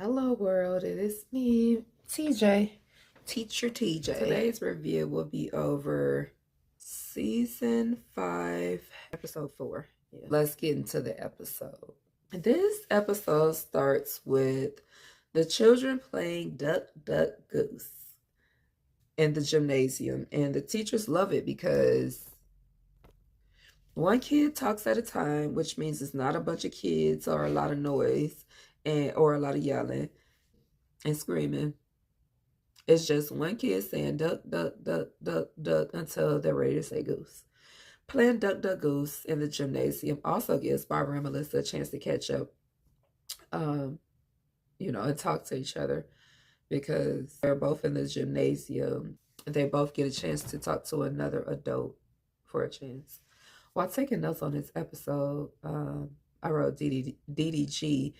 Hello world, it is me, TJ, Teacher TJ. Today's review will be over season 5, episode 4. Yeah. Let's get into the episode. This episode starts with the children playing Duck, Duck, Goose in the gymnasium, and the teachers love it because one kid talks at a time, which means it's not a bunch of kids or a lot of noise or a lot of yelling and screaming. It's just one kid saying duck, duck, duck, duck, duck until they're ready to say goose. Playing Duck, Duck, Goose in the gymnasium also gives Barbara and Melissa a chance to catch up, and talk to each other because they're both in the gymnasium. They both get a chance to talk to another adult for a chance. While taking notes on this episode, I wrote DDG,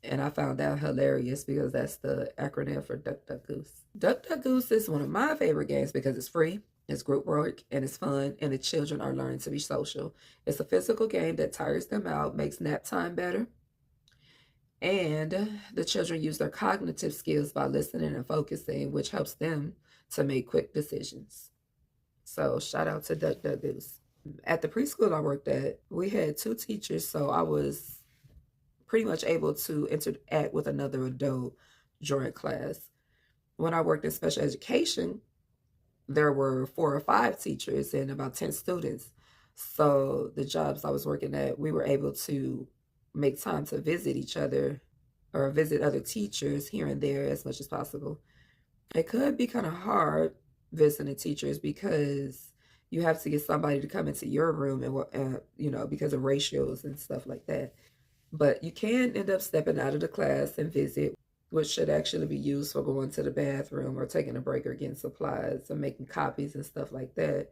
and I found that hilarious because that's the acronym for Duck Duck Goose. Duck Duck Goose is one of my favorite games because it's free, it's group work, and it's fun, and the children are learning to be social. It's a physical game that tires them out, makes nap time better, and the children use their cognitive skills by listening and focusing, which helps them to make quick decisions. So shout out to Duck Duck Goose. At the preschool I worked at, we had 2 teachers, so I was pretty much able to interact with another adult during class. When I worked in special education, there were 4 or 5 teachers and about 10 students. So the jobs I was working at, we were able to make time to visit each other or visit other teachers here and there as much as possible. It could be kind of hard visiting teachers because you have to get somebody to come into your room and because of ratios and stuff like that. But you can end up stepping out of the class and visit, which should actually be used for going to the bathroom or taking a break or getting supplies or making copies and stuff like that.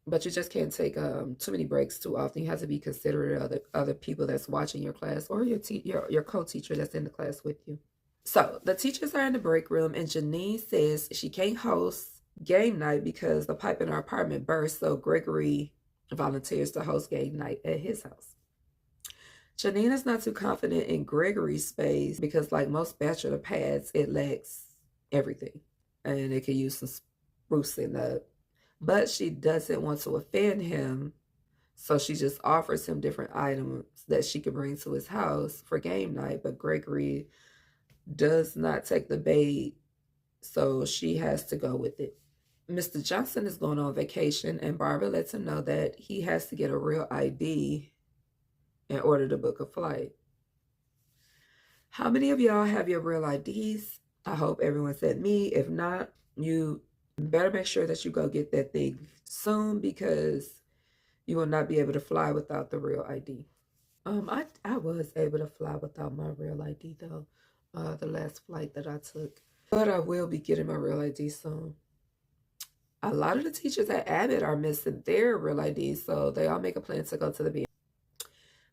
But you just can't take too many breaks too often. You have to be considerate of other people that's watching your class or your co-teacher that's in the class with you. So the teachers are in the break room, and Janine says she can't host game night because the pipe in her apartment burst, so Gregory volunteers to host game night at his house. Janine is not too confident in Gregory's space because, like most bachelor pads, it lacks everything and it could use some sprucing up. But she doesn't want to offend him, so she just offers him different items that she could bring to his house for game night. But Gregory does not take the bait, so she has to go with it. Mr. Johnson is going on vacation, and Barbara lets him know that he has to get a real ID in order to book a flight. How many of y'all have your real IDs? I hope everyone said me. If not, you better make sure that you go get that thing soon because you will not be able to fly without the real ID. I was able to fly without my real ID though, the last flight that I took. But I will be getting my real ID soon. A lot of the teachers at Abbott are missing their real IDs, so they all make a plan to go to the B.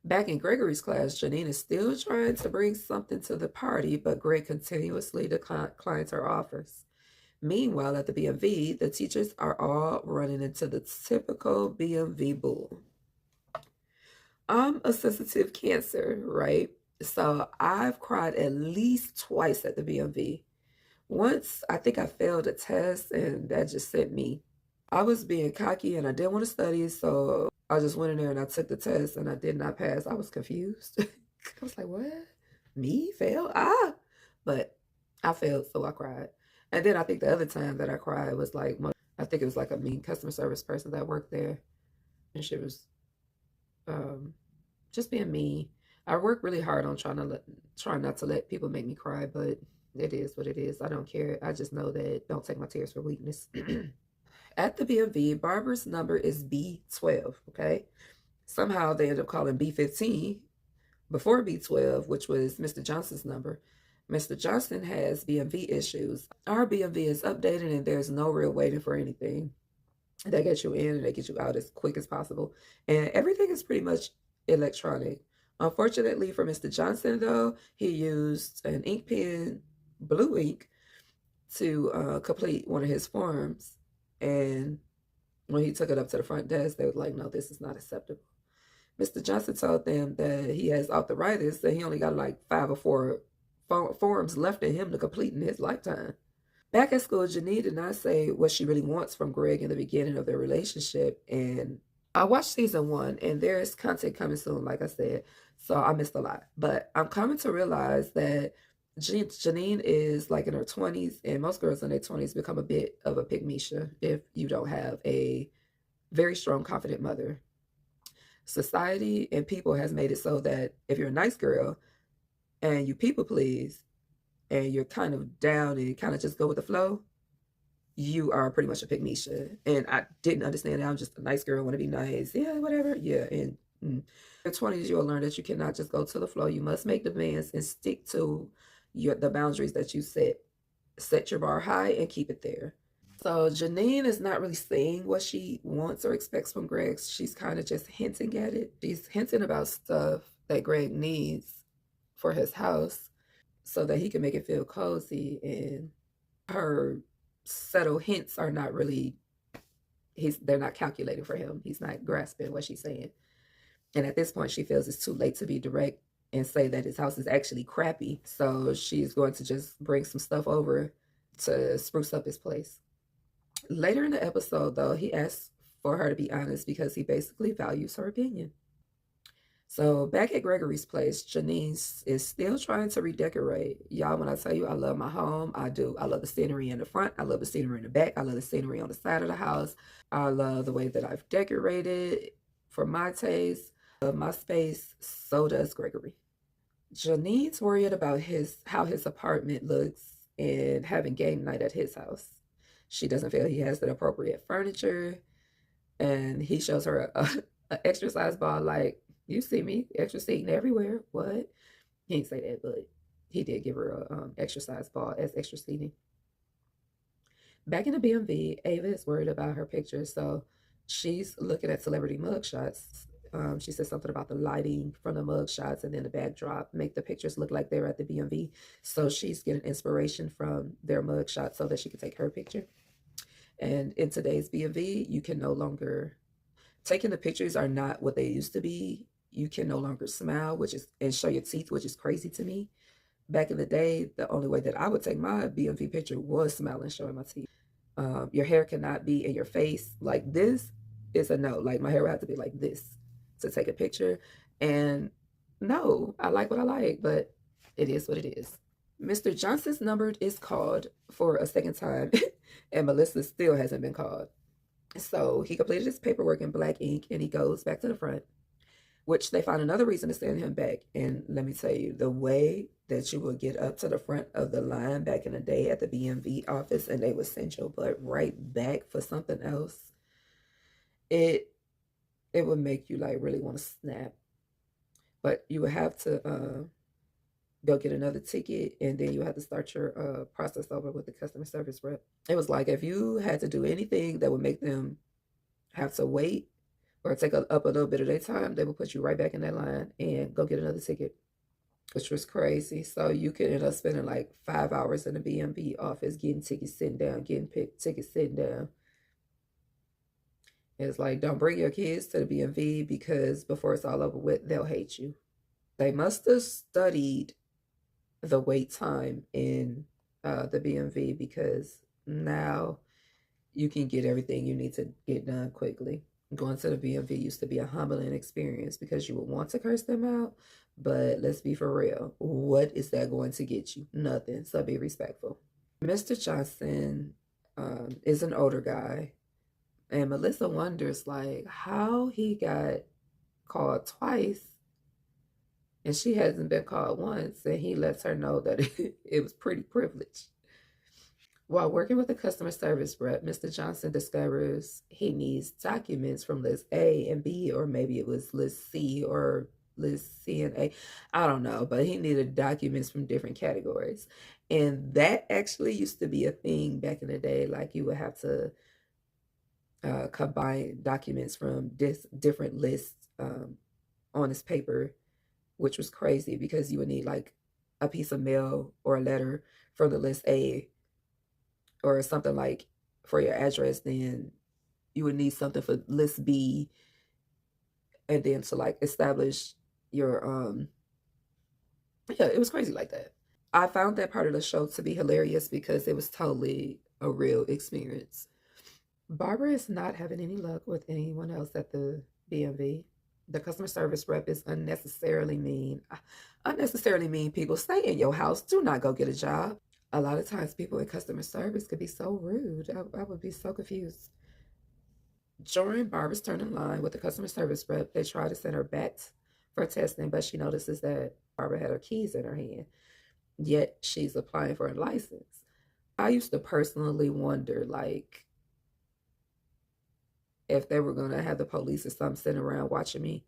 Back in Gregory's class, Janine is still trying to bring something to the party, but Greg continuously declines her offers. Meanwhile, at the BMV, the teachers are all running into the typical BMV bull. I'm a sensitive Cancer, right? So I've cried at least twice at the BMV. Once, I think I failed a test, and that just sent me. I was being cocky, and I didn't want to study, so I just went in there and I took the test, and I did not pass. I was confused. I was like, what? Me? Fail? But I failed, so I cried. And then I think the other time that I cried was like, I think it was like a mean customer service person that worked there, and she was just being mean. I work really hard on trying not to let people make me cry, but it is what it is. I don't care. I just know that don't take my tears for weakness. At the BMV, Barbara's number is B12, okay? Somehow they end up calling B15 before B12, which was Mr. Johnson's number. Mr. Johnson has BMV issues. Our BMV is updated and there's no real waiting for anything. They get you in and they get you out as quick as possible. And everything is pretty much electronic. Unfortunately for Mr. Johnson, though, he used an ink pen, blue ink, to complete one of his forms. And when he took it up to the front desk, they were like, no, this is not acceptable. Mr. Johnson told them that he has arthritis, that he only got like 5 or 4 forms left in him to complete in his lifetime. Back at school, Janine did not say what she really wants from Greg in the beginning of their relationship. And I watched season 1, and there's content coming soon, like I said. So I missed a lot. But I'm coming to realize that Janine is like in her 20s, and most girls in their 20s become a bit of a pygmisha if you don't have a very strong, confident mother. Society and people has made it so that if you're a nice girl and you people please and you're kind of down and kind of just go with the flow, you are pretty much a pygmisha. And I didn't understand that. I'm just a nice girl, want to be nice. Yeah, whatever. Yeah. And in your 20s, you'll learn that you cannot just go to the flow. You must make demands and stick to the boundaries that you set. Set your bar high and keep it there. So Janine is not really saying what she wants or expects from Greg. She's kind of just hinting at it. She's hinting about stuff that Greg needs for his house so that he can make it feel cozy. And her subtle hints are not really, they're not calculating for him. He's not grasping what she's saying. And at this point, she feels it's too late to be direct and say that his house is actually crappy. So she's going to just bring some stuff over to spruce up his place. Later in the episode, though, he asks for her to be honest because he basically values her opinion. So back at Gregory's place, Janine is still trying to redecorate. Y'all, when I tell you I love my home, I do. I love the scenery in the front. I love the scenery in the back. I love the scenery on the side of the house. I love the way that I've decorated for my taste. I love my space. So does Gregory. Janine's worried about how his apartment looks and having game night at his house. She doesn't feel he has the appropriate furniture. And he shows her a exercise ball like, you see me, extra seating everywhere. What? He didn't say that, but he did give her a exercise ball as extra seating. Back in the BMV, Ava is worried about her pictures, so she's looking at celebrity mugshots. She said something about the lighting from the mugshots and then the backdrop make the pictures look like they're at the BMV. So she's getting inspiration from their mugshots so that she can take her picture. And in today's BMV, you can no longer, taking the pictures are not what they used to be. You can no longer smile, and show your teeth, which is crazy to me. Back in the day, the only way that I would take my BMV picture was smiling, showing my teeth. Your hair cannot be in your face. Like this is a no. Like my hair would have to be like this to take a picture. And no, I like what I like, but it is what it is. Mr. Johnson's number is called for a second time, and Melissa still hasn't been called. So he completed his paperwork in black ink, and he goes back to the front, which they found another reason to send him back. And let me tell you, the way that you would get up to the front of the line back in the day at the BMV office and they would send your butt right back for something else, it would make you like really want to snap. But you would have to go get another ticket, and then you have to start your process over with the customer service rep. It was like if you had to do anything that would make them have to wait or take up a little bit of their time, they would put you right back in that line and go get another ticket, which was crazy. So you could end up spending like 5 hours in the BMV office getting tickets sitting down, getting tickets sitting down. It's like, don't bring your kids to the BMV because before it's all over with, they'll hate you. They must have studied the wait time in the BMV because now you can get everything you need to get done quickly. Going to the BMV used to be a humbling experience because you would want to curse them out, but let's be for real. What is that going to get you? Nothing. So be respectful. Mr. Johnson is an older guy, and Melissa wonders like how he got called twice and she hasn't been called once, and he lets her know that it was pretty privileged. While working with the customer service rep, Mr. Johnson discovers he needs documents from list A and B, or maybe it was list C or list C and A. I don't know, but he needed documents from different categories. And that actually used to be a thing back in the day. Like you would have to combine documents from different lists on this paper, which was crazy because you would need like a piece of mail or a letter from the list A or something like for your address, then you would need something for list B, and then to like establish your yeah, it was crazy like that. I found that part of the show to be hilarious because it was totally a real experience. Barbara is not having any luck with anyone else at the BMV. The customer service rep is unnecessarily mean. Unnecessarily mean people. Stay in your house. Do not go get a job. A lot of times people in customer service could be so rude. I would be so confused. During Barbara's turn in line with the customer service rep, they try to send her back for testing, but she notices that Barbara had her keys in her hand, yet she's applying for a license. I used to personally wonder, like, if they were going to have the police or something sitting around watching me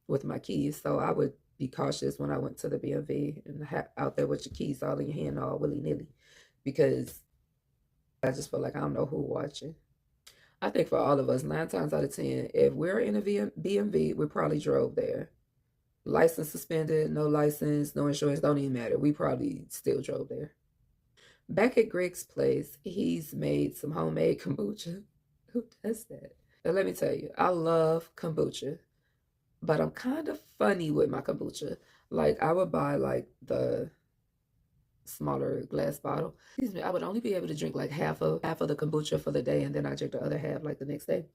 with my keys. So I would be cautious when I went to the BMV and out there with your keys all in your hand, all willy nilly, because I just feel like I don't know who watching. I think for all of us, 9 times out of 10, if we're in a BMV, we probably drove there. License suspended, no license, no insurance, don't even matter. We probably still drove there. Back at Greg's place, he's made some homemade kombucha. Who does that? And let me tell you, I love kombucha, but I'm kind of funny with my kombucha. Like, I would buy like the smaller glass bottle. Excuse me, I would only be able to drink like half of the kombucha for the day, and then I drink the other half like the next day,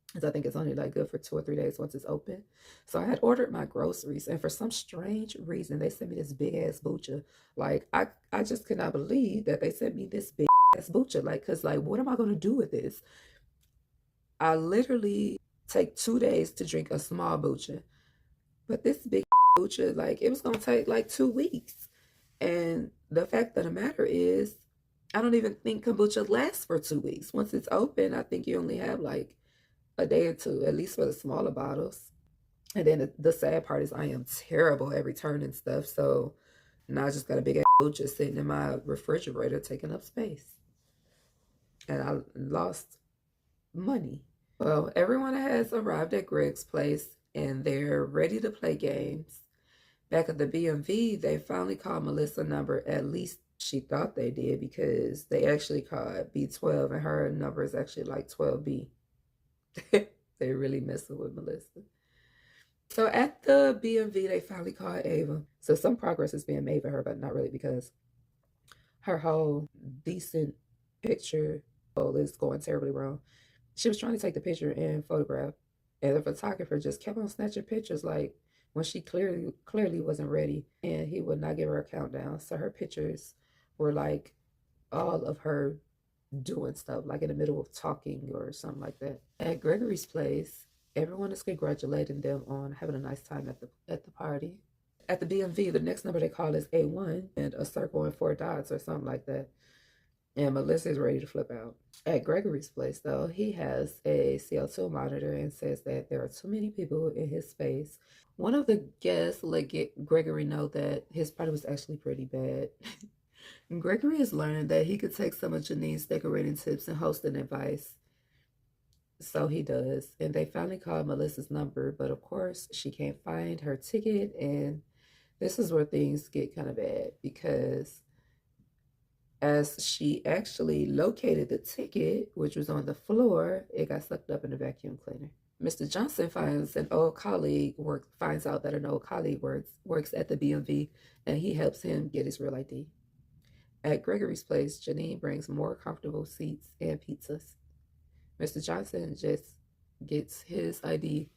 because I think it's only like good for 2 or 3 days once it's open. So I had ordered my groceries, and for some strange reason, they sent me this big ass bucha. Like, I just could not believe that they sent me this big ass bucha. Like, cause like, what am I gonna do with this? I literally take 2 days to drink a small bucha, but this big bucha, like, it was gonna take like 2 weeks. And the fact of the matter is, I don't even think kombucha lasts for 2 weeks. Once it's open, I think you only have like a day or two, at least for the smaller bottles. And then the sad part is I am terrible at returning stuff. So now I just got a big ass kombucha sitting in my refrigerator taking up space. And I lost money. Well, everyone has arrived at Greg's place and they're ready to play games. Back at the BMV, they finally called Melissa's number. At least she thought they did, because they actually called B12 and her number is actually like 12B. They really messing with Melissa. So at the BMV, they finally called Ava. So some progress is being made for her, but not really, because her whole decent picture goal is going terribly wrong. She was trying to take the picture and photograph, and the photographer just kept on snatching pictures, like, when she clearly wasn't ready, and he would not give her a countdown. So her pictures were like all of her doing stuff, like in the middle of talking or something like that. At Gregory's place, everyone is congratulating them on having a nice time at the party. At the BMV, the next number they call is A1 and a circle and 4 dots or something like that. And Melissa is ready to flip out. At Gregory's place, though, he has a CO2 monitor and says that there are too many people in his space. One of the guests let Gregory know that his party was actually pretty bad. Gregory has learned that he could take some of Janine's decorating tips and hosting advice. So he does. And they finally called Melissa's number, but of course she can't find her ticket. And this is where things get kind of bad, because as she actually located the ticket, which was on the floor, it got sucked up in the vacuum cleaner. Mr. Johnson finds out that an old colleague works at the BMV, and he helps him get his real ID. At Gregory's place, Janine brings more comfortable seats and pizzas. Mr. Johnson just gets his ID.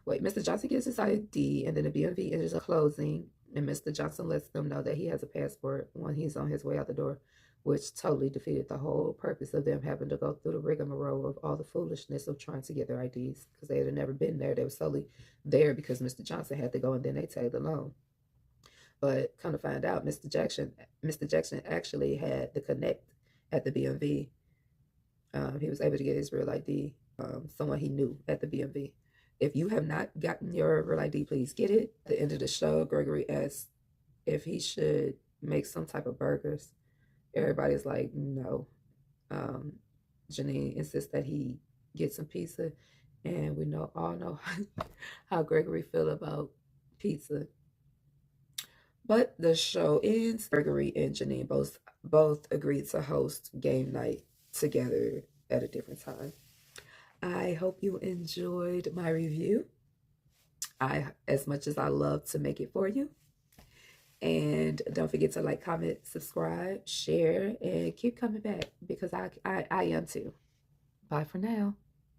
Mr. Johnson gets his ID, and then the BMV enters a closing, and Mr. Johnson lets them know that he has a passport when he's on his way out the door, which totally defeated the whole purpose of them having to go through the rigmarole of all the foolishness of trying to get their IDs, because they had never been there. They were solely there because Mr. Johnson had to go, and then they tagged along. But kind of find out, Mr. Jackson actually had the connect at the BMV. He was able to get his real ID, someone he knew at the BMV. If you have not gotten your real ID, please get it. At the end of the show, Gregory asks if he should make some type of burgers. Everybody's like, no. Janine insists that he get some pizza, and we all know how Gregory feel about pizza. But the show ends. Gregory and Janine both agreed to host game night together at a different time. I hope you enjoyed my review. As much as I love to make it for you. And don't forget to like, comment, subscribe, share, and keep coming back because I am too. Bye for now.